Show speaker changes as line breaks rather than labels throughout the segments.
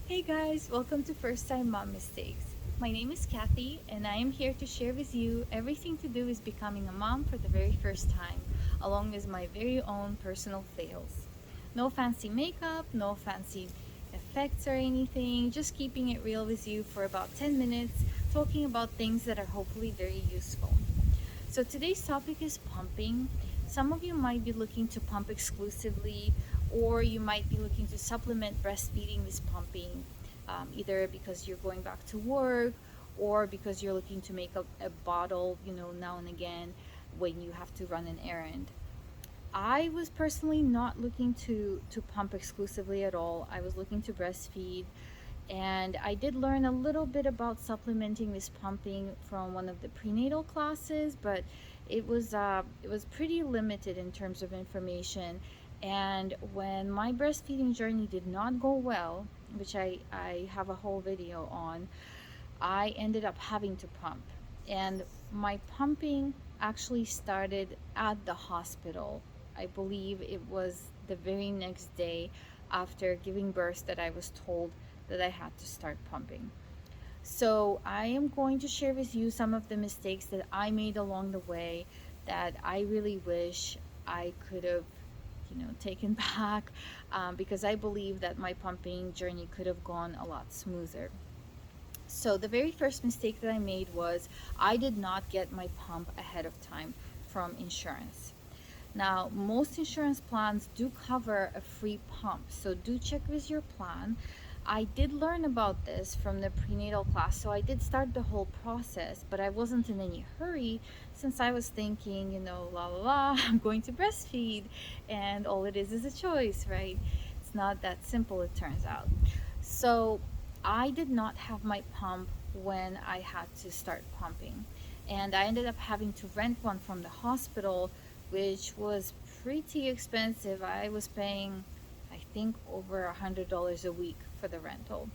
Hey guys, welcome to First Time Mom Mistakes. My name is Kathy, and I am here to share with you everything to do with becoming a mom for the very first time, along with my very own personal fails. No fancy makeup, no fancy effects or anything, just keeping it real with you for about 10 minutes, talking about things that are hopefully very useful. So today's topic is pumping. Some of you might be looking to pump exclusively, or you might be looking to supplement breastfeeding with pumping, either because you're going back to work or because you're looking to make a bottle, now and again when you have to run an errand. I was personally not looking to pump exclusively at all. I was looking to breastfeed, and I did learn a little bit about supplementing this pumping from one of the prenatal classes, but it was pretty limited in terms of information. And when my breastfeeding journey did not go well, which I have a whole video on, I ended up having to pump. And my pumping actually started at the hospital. I believe it was the very next day after giving birth that I was told that I had to start pumping. So I am going to share with you some of the mistakes that I made along the way that I really wish I could have, taken back, because I believe that my pumping journey could have gone a lot smoother. So the very first mistake that I made was I did not get my pump ahead of time from insurance. Now, most insurance plans do cover a free pump, so do check with your plan. I did learn about this from the prenatal class, so I did start the whole process, but I wasn't in any hurry since I was thinking, la la la, I'm going to breastfeed, and all it is a choice, right? It's not that simple, it turns out. So I did not have my pump when I had to start pumping, and I ended up having to rent one from the hospital, which was pretty expensive. I was paying, I think, over $100 a week for the rental.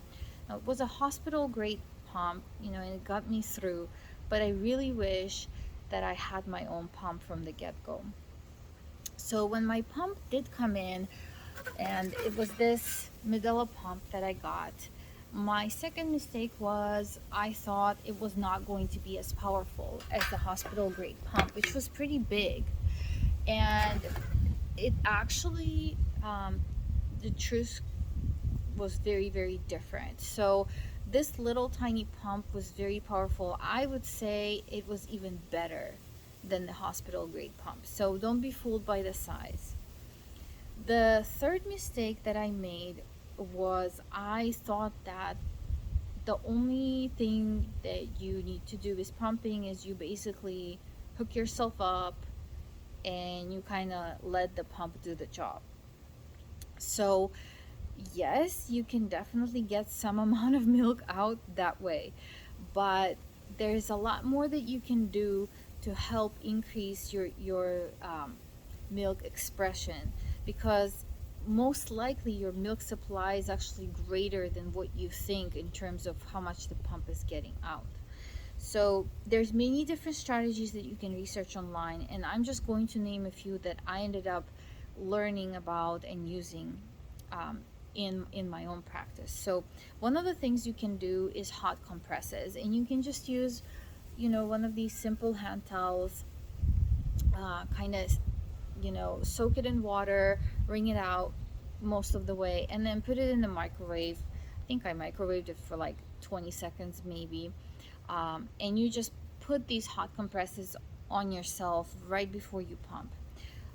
Now, it was a hospital grade pump, and it got me through, but I really wish that I had my own pump from the get go. So when my pump did come in, and it was this Medela pump that I got, my second mistake was I thought it was not going to be as powerful as the hospital grade pump, which was pretty big. And it actually, the truth was very, very different. So this little tiny pump was very powerful. I would say it was even better than the hospital grade pump. So don't be fooled by the size. The third mistake that I made was I thought that the only thing that you need to do with pumping is you basically hook yourself up and you kind of let the pump do the job. So, yes, you can definitely get some amount of milk out that way, but there's a lot more that you can do to help increase your milk expression, because most likely your milk supply is actually greater than what you think in terms of how much the pump is getting out. So there's many different strategies that you can research online, and I'm just going to name a few that I ended up learning about and using, um, in my own practice. So one of the things you can do is hot compresses, and you can just use, one of these simple hand towels, kind of, soak it in water, wring it out most of the way, and then put it in the microwave. I think I microwaved it for like 20 seconds maybe. And you just put these hot compresses on yourself right before you pump.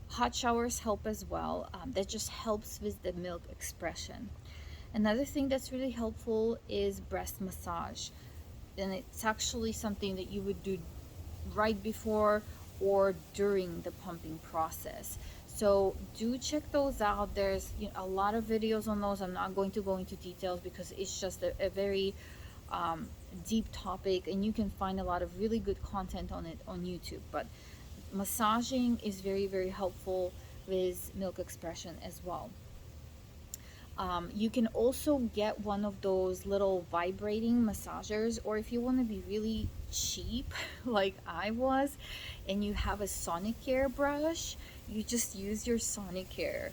Hot showers help as well. That just helps with the milk expression. Another thing that's really helpful is breast massage. And it's actually something that you would do right before or during the pumping process. So do check those out. There's a lot of videos on those. I'm not going to go into details because it's just a very um, deep topic, and you can find a lot of really good content on it on YouTube. But massaging is very, very helpful with milk expression as well. You can also get one of those little vibrating massagers, or if you want to be really cheap, like I was, and you have a Sonicare brush, you just use your Sonicare,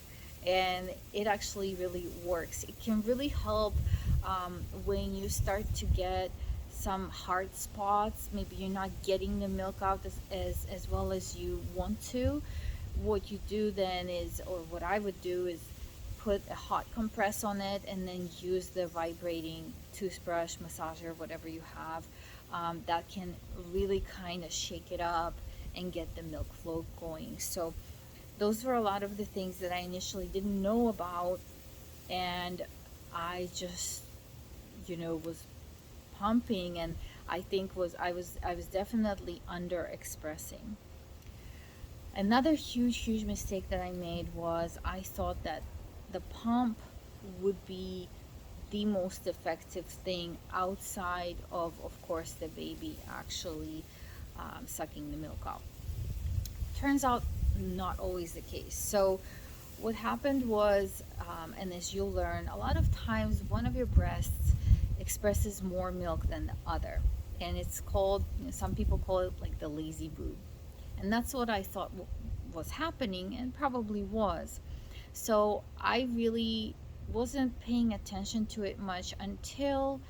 and it actually really works. It can really help when you start to get some hard spots, maybe you're not getting the milk out as well as you want to, what you do then is, or what I would do is put a hot compress on it and then use the vibrating toothbrush, massager, whatever you have, that can really kind of shake it up and get the milk flow going. So those were a lot of the things that I initially didn't know about, and I just, was pumping, and I was definitely under expressing. Another huge mistake that I made was I thought that the pump would be the most effective thing outside of course, the baby actually sucking the milk out. Turns out not always the case. So what happened was, and as you'll learn, a lot of times one of your breasts expresses more milk than the other. And it's called, some people call it like the lazy boob. And that's what I thought was happening, and probably was. So I really wasn't paying attention to it much until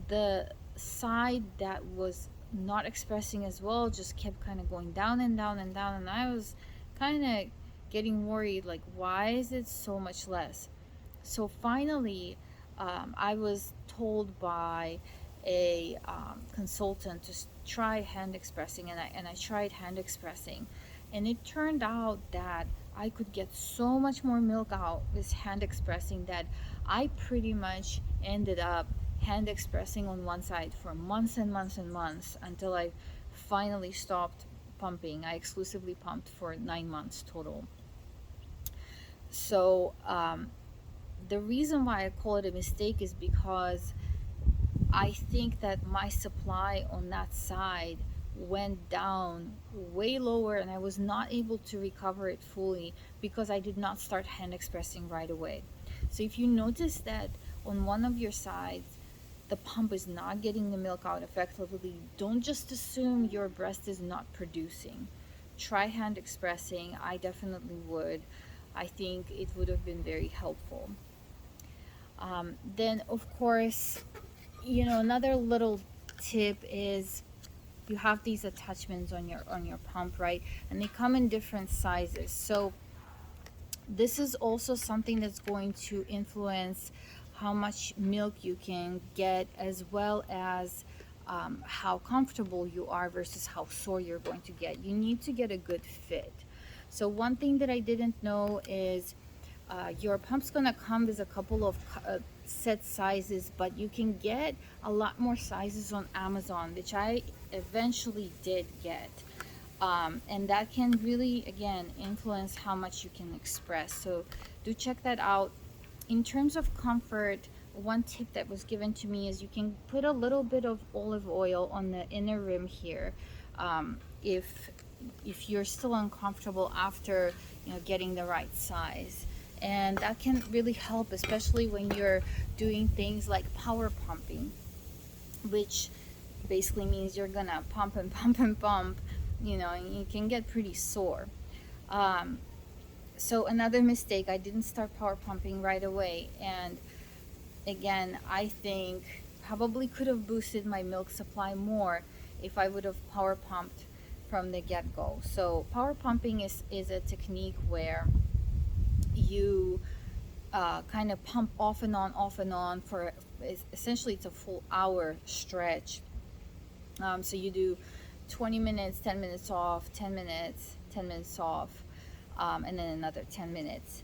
the side that was not expressing as well just kept kind of going down and down and down, and I was kind of getting worried, like, why is it so much less? So finally, I was told by a consultant to try hand expressing, and I tried hand expressing, and it turned out that I could get so much more milk out with hand expressing that I pretty much ended up hand expressing on one side for months and months and months until I finally stopped pumping. I exclusively pumped for 9 months total. So the reason why I call it a mistake is because I think that my supply on that side went down way lower, and I was not able to recover it fully because I did not start hand expressing right away. So if you notice that on one of your sides the pump is not getting the milk out effectively, don't just assume your breast is not producing. Try hand expressing. I definitely would. I think it would have been very helpful. Then of course, another little tip is you have these attachments on your pump, right? And they come in different sizes. So this is also something that's going to influence how much milk you can get, as well as how comfortable you are versus how sore you're going to get. You need to get a good fit. So one thing that I didn't know is your pump's gonna come with a couple of set sizes, but you can get a lot more sizes on Amazon, which I eventually did get. And that can really, again, influence how much you can express. So do check that out. In terms of comfort, one tip that was given to me is you can put a little bit of olive oil on the inner rim here, if you're still uncomfortable after getting the right size. And that can really help, especially when you're doing things like power pumping, which basically means you're gonna pump and pump and pump, and you can get pretty sore. So another mistake, I didn't start power pumping right away, and again, I think probably could have boosted my milk supply more if I would have power pumped from the get-go. So power pumping is a technique where you kind of pump off and on for essentially it's a full hour stretch. So you do 20 minutes, 10 minutes off, 10 minutes, 10 minutes off, and then another 10 minutes.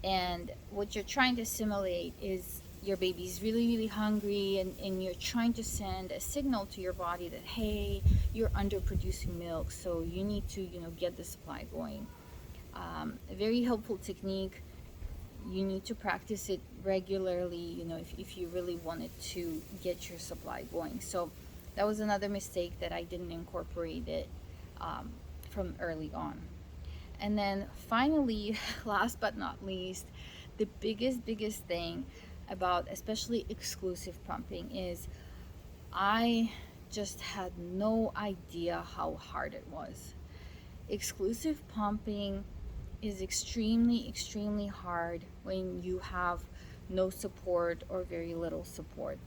And what you're trying to simulate is your baby's really hungry, and you're trying to send a signal to your body that, hey, you're underproducing milk, so you need to get the supply going. A very helpful technique. You need to practice it regularly, if you really wanted to get your supply going. So that was another mistake, that I didn't incorporate it from early on. And then finally, last but not least, the biggest thing about especially exclusive pumping is I just had no idea how hard it was. Exclusive pumping is extremely hard when you have no support or very little support.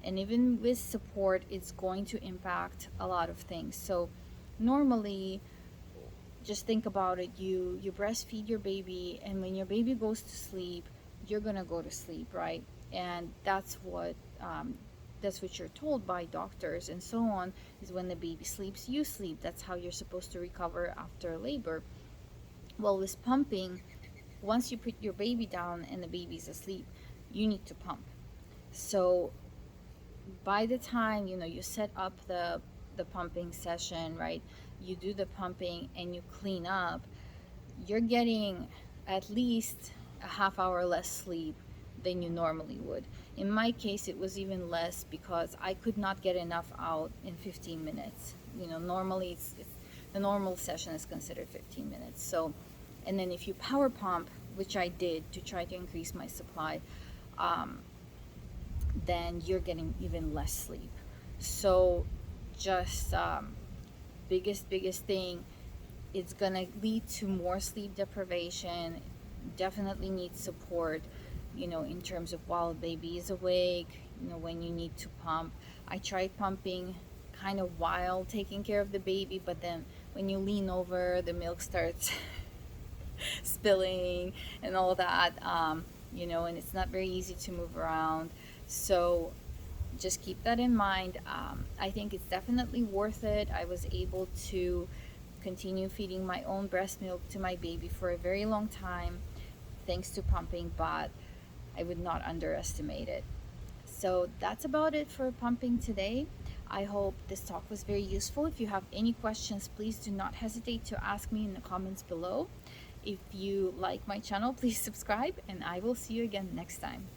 And even with support, it's going to impact a lot of things. So normally, just think about it, you breastfeed your baby, and when your baby goes to sleep, you're gonna go to sleep, right? And that's what you're told by doctors and so on, is when the baby sleeps, you sleep. That's how you're supposed to recover after labor. Well, with pumping, once you put your baby down and the baby's asleep, you need to pump. So by the time you set up the pumping session, right, you do the pumping and you clean up, you're getting at least a half hour less sleep than you normally would. In my case, it was even less because I could not get enough out in 15 minutes. Normally it's the normal session is considered 15 minutes. So, and then if you power pump, which I did to try to increase my supply, then you're getting even less sleep. So just biggest thing, it's gonna lead to more sleep deprivation. Definitely need support, in terms of while baby is awake, when you need to pump. I tried pumping kind of while taking care of the baby, but then when you lean over, the milk starts spilling and all that, and it's not very easy to move around. So just keep that in mind. I think it's definitely worth it. I was able to continue feeding my own breast milk to my baby for a very long time thanks to pumping, but I would not underestimate it. So that's about it for pumping today. I hope this talk was very useful. If you have any questions, please do not hesitate to ask me in the comments below. If you like my channel, please subscribe, and I will see you again next time.